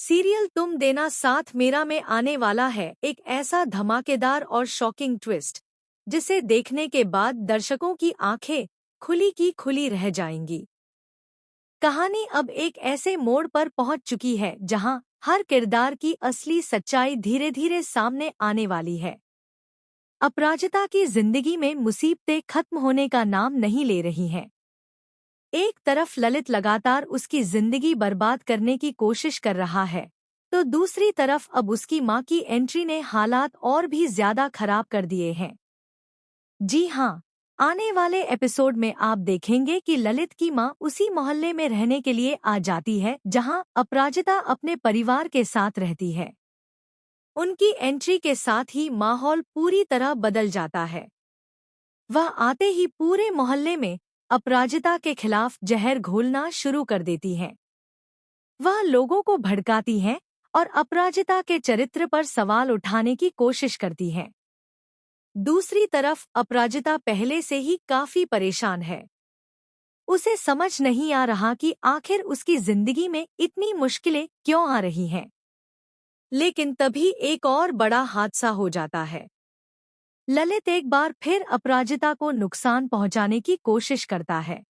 Serial तुम देना साथ मेरा में आने वाला है एक ऐसा धमाकेदार और शॉकिंग ट्विस्ट जिसे देखने के बाद दर्शकों की आंखें खुली की खुली रह जाएंगी। कहानी अब एक ऐसे मोड़ पर पहुंच चुकी है जहां हर किरदार की असली सच्चाई धीरे धीरे सामने आने वाली है। अपराजिता की जिंदगी में मुसीबतें खत्म होने का नाम नहीं ले रही हैं। एक तरफ ललित लगातार उसकी जिंदगी बर्बाद करने की कोशिश कर रहा है, तो दूसरी तरफ अब उसकी मां की एंट्री ने हालात और भी ज्यादा खराब कर दिए हैं। जी हाँ, आने वाले एपिसोड में आप देखेंगे कि ललित की मां उसी मोहल्ले में रहने के लिए आ जाती है जहां अपराजिता अपने परिवार के साथ रहती है। उनकी एंट्री के साथ ही माहौल पूरी तरह बदल जाता है। वह आते ही पूरे मोहल्ले में अपराजिता के खिलाफ जहर घोलना शुरू कर देती हैं। वह लोगों को भड़काती हैं और अपराजिता के चरित्र पर सवाल उठाने की कोशिश करती हैं। दूसरी तरफ अपराजिता पहले से ही काफी परेशान है। उसे समझ नहीं आ रहा कि आखिर उसकी जिंदगी में इतनी मुश्किलें क्यों आ रही हैं। लेकिन तभी एक और बड़ा हादसा हो जाता है। ललित एक बार फिर अपराजिता को नुकसान पहुंचाने की कोशिश करता है।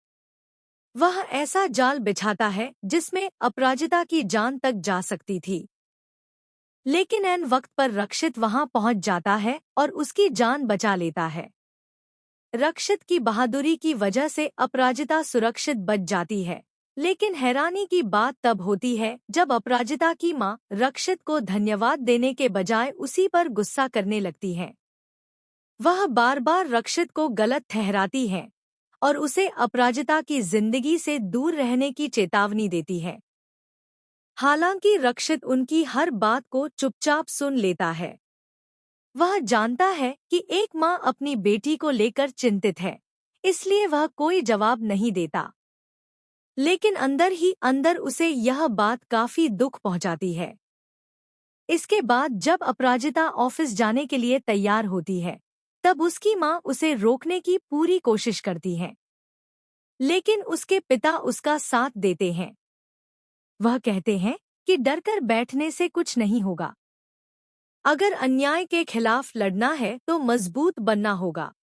वह ऐसा जाल बिछाता है जिसमें अपराजिता की जान तक जा सकती थी। लेकिन ऐन वक्त पर रक्षित वहां पहुंच जाता है और उसकी जान बचा लेता है। रक्षित की बहादुरी की वजह से अपराजिता सुरक्षित बच जाती है। लेकिन हैरानी की बात तब होती है जब अपराजिता की मां रक्षित को धन्यवाद देने के बजाय उसी पर गुस्सा करने लगती है। वह बार बार रक्षित को गलत ठहराती है और उसे अपराजिता की जिंदगी से दूर रहने की चेतावनी देती है। हालांकि रक्षित उनकी हर बात को चुपचाप सुन लेता है। वह जानता है कि एक मां अपनी बेटी को लेकर चिंतित है, इसलिए वह कोई जवाब नहीं देता। लेकिन अंदर ही अंदर उसे यह बात काफी दुख पहुंचाती है। इसके बाद जब अपराजिता ऑफिस जाने के लिए तैयार होती है, तब उसकी मां उसे रोकने की पूरी कोशिश करती है। लेकिन उसके पिता उसका साथ देते हैं। वह कहते हैं कि डरकर बैठने से कुछ नहीं होगा। अगर अन्याय के खिलाफ लड़ना है तो मजबूत बनना होगा।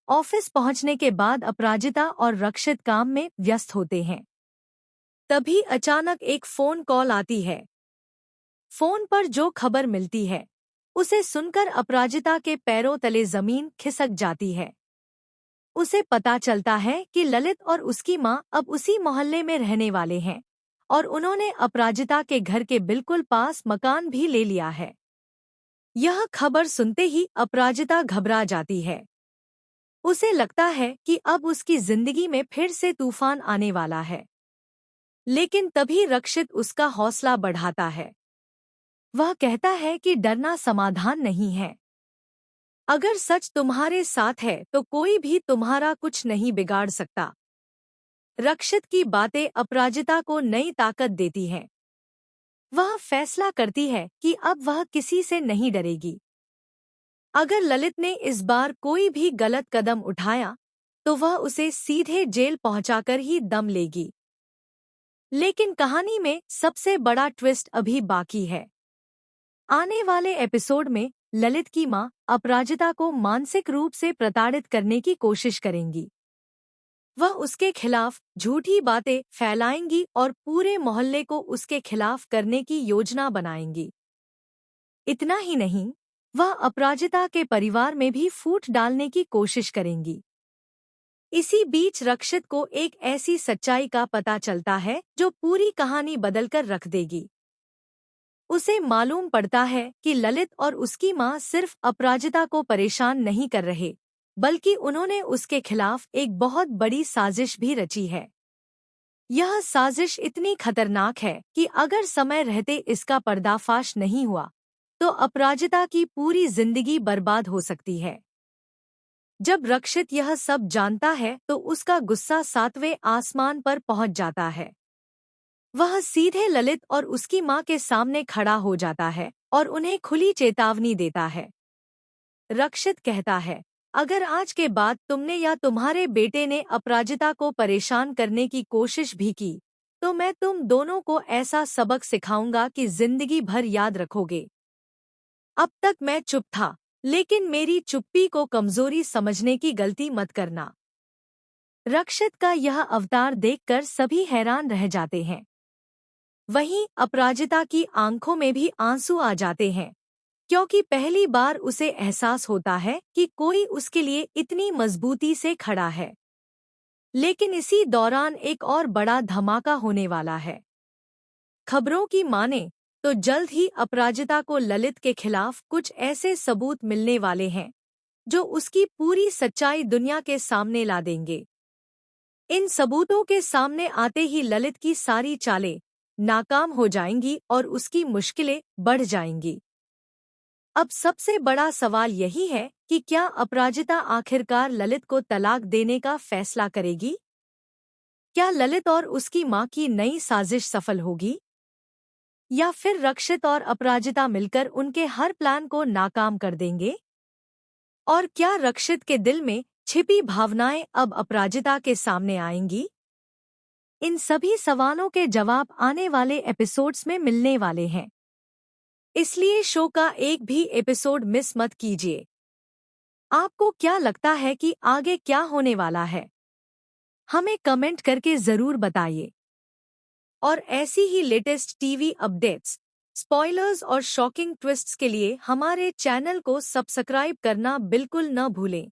ऑफिस पहुंचने के बाद अपराजिता और रक्षित काम में व्यस्त होते हैं। तभी अचानक एक फोन कॉल आती है। फोन पर जो खबर मिलती है उसे सुनकर अपराजिता के पैरों तले जमीन खिसक जाती है। उसे पता चलता है कि ललित और उसकी मां अब उसी मोहल्ले में रहने वाले हैं और उन्होंने अपराजिता के घर के बिल्कुल पास मकान भी ले लिया है। यह खबर सुनते ही अपराजिता घबरा जाती है। उसे लगता है कि अब उसकी जिंदगी में फिर से तूफान आने वाला है। लेकिन तभी रक्षित उसका हौसला बढ़ाता है। वह कहता है कि डरना समाधान नहीं है। अगर सच तुम्हारे साथ है तो कोई भी तुम्हारा कुछ नहीं बिगाड़ सकता। रक्षित की बातें अपराजिता को नई ताकत देती हैं। वह फैसला करती है कि अब वह किसी से नहीं डरेगी। अगर ललित ने इस बार कोई भी गलत कदम उठाया तो वह उसे सीधे जेल पहुंचाकर ही दम लेगी। लेकिन कहानी में सबसे बड़ा ट्विस्ट अभी बाकी है। आने वाले एपिसोड में ललित की मां अपराजिता को मानसिक रूप से प्रताड़ित करने की कोशिश करेंगी। वह उसके खिलाफ झूठी बातें फैलाएंगी और पूरे मोहल्ले को उसके खिलाफ करने की योजना बनाएंगी। इतना ही नहीं, वह अपराजिता के परिवार में भी फूट डालने की कोशिश करेंगी। इसी बीच रक्षित को एक ऐसी सच्चाई का पता चलता है जो पूरी कहानी बदलकर रख देगी। उसे मालूम पड़ता है कि ललित और उसकी मां सिर्फ अपराजिता को परेशान नहीं कर रहे, बल्कि उन्होंने उसके खिलाफ एक बहुत बड़ी साजिश भी रची है। यह साजिश इतनी खतरनाक है कि अगर समय रहते इसका पर्दाफाश नहीं हुआ तो अपराजिता की पूरी जिंदगी बर्बाद हो सकती है। जब रक्षित यह सब जानता है तो उसका गुस्सा 7वें आसमान पर पहुंच जाता है। वह सीधे ललित और उसकी मां के सामने खड़ा हो जाता है और उन्हें खुली चेतावनी देता है। रक्षित कहता है, अगर आज के बाद तुमने या तुम्हारे बेटे ने अपराजिता को परेशान करने की कोशिश भी की तो मैं तुम दोनों को ऐसा सबक सिखाऊंगा कि जिंदगी भर याद रखोगे। अब तक मैं चुप था, लेकिन मेरी चुप्पी को कमजोरी समझने की गलती मत करना। रक्षित का यह अवतार देखकर सभी हैरान रह जाते हैं। वहीं अपराजिता की आंखों में भी आंसू आ जाते हैं, क्योंकि पहली बार उसे एहसास होता है कि कोई उसके लिए इतनी मजबूती से खड़ा है। लेकिन इसी दौरान एक और बड़ा धमाका होने वाला है। खबरों की माने तो जल्द ही अपराजिता को ललित के खिलाफ कुछ ऐसे सबूत मिलने वाले हैं जो उसकी पूरी सच्चाई दुनिया के सामने ला देंगे। इन सबूतों के सामने आते ही ललित की सारी चालें नाकाम हो जाएंगी और उसकी मुश्किलें बढ़ जाएंगी। अब सबसे बड़ा सवाल यही है कि क्या अपराजिता आखिरकार ललित को तलाक देने का फैसला करेगी? क्या ललित और उसकी मां की नई साजिश सफल होगी, या फिर रक्षित और अपराजिता मिलकर उनके हर प्लान को नाकाम कर देंगे? और क्या रक्षित के दिल में छिपी भावनाएं अब अपराजिता के सामने आएंगी? इन सभी सवालों के जवाब आने वाले एपिसोड्स में मिलने वाले हैं, इसलिए शो का एक भी एपिसोड मिस मत कीजिए। आपको क्या लगता है कि आगे क्या होने वाला है? हमें कमेंट करके जरूर बताइए। और ऐसी ही लेटेस्ट टीवी अपडेट्स, स्पॉयलर्स और शॉकिंग ट्विस्ट्स के लिए हमारे चैनल को सब्सक्राइब करना बिल्कुल न भूलें।